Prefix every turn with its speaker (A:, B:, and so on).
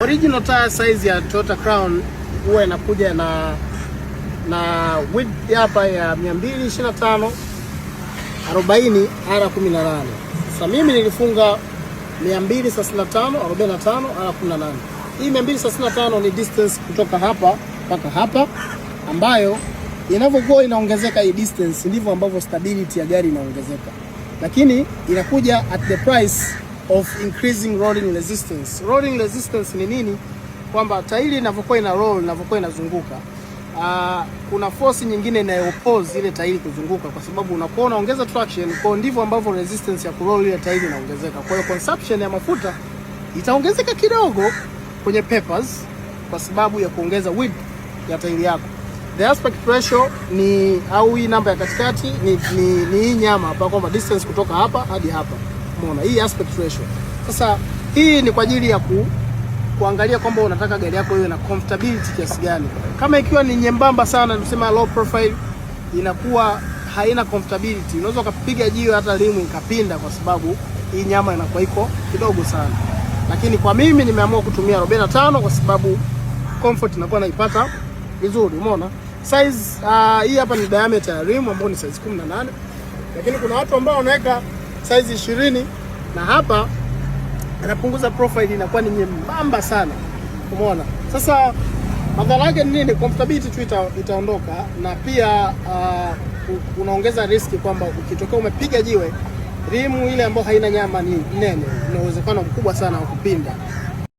A: Original tire size ya Toyota Crown huwa inakuja na width hapa ya 225 40 R18. Sasa mimi nilifunga 235 45 R18. Hii 235 ni distance kutoka hapa mpaka hapa, ambayo inavyokuwa inaongezeka hii distance ndivyo ambavyo stability ya gari inaongezeka, lakini inakuja at the price of increasing rolling resistance. Rolling resistance ni nini? Kwamba tairi inavyokuwa ina roll, inavyokuwa inazunguka, kuna force nyingine inayoppose ile tairi kuzunguka, kwa sababu unakuwa unaongeza traction, kwa ndivyo ambavyo resistance ya kuroll ile tairi inaongezeka. Kwa hiyo consumption ya mafuta itaongezeka kidogo kwenye papers kwa sababu ya kuongeza width ya tairi yako. The aspect ratio ni au hii namba ya katikati ni hii nyama hapa, kwamba distance kutoka hapa hadi hapa. Umeona hii aspect ratio. Sasa hii ni kwa ajili ya kuangalia kwamba unataka gari yako iwe na comfortability kiasi gani. Kama ikiwa ni nyembamba sana, tunasema low profile, inakuwa haina comfortability. Unaweza ukapiga jiwe hata limu ikapinda kwa sababu hii nyama inakuwa iko kidogo sana. Lakini kwa mimi nimeamua kutumia 45 kwa sababu comfort inakuwa naipata vizuri. Umeona? Size hii hapa ni diameter ya rim ambayo ni size 18. Lakini kuna watu ambao wanaweka size 20 na hapa anapunguza profile, inakuwa ni nyembamba sana. Umeona? Sasa madhara yake ni nini? Comfortability tu itaondoka, na pia unaongeza riski kwamba ukitokea umepiga jiwe, rimu ile ambayo haina nyama ni nene, ina uwezekano mkubwa sana wa kupinda.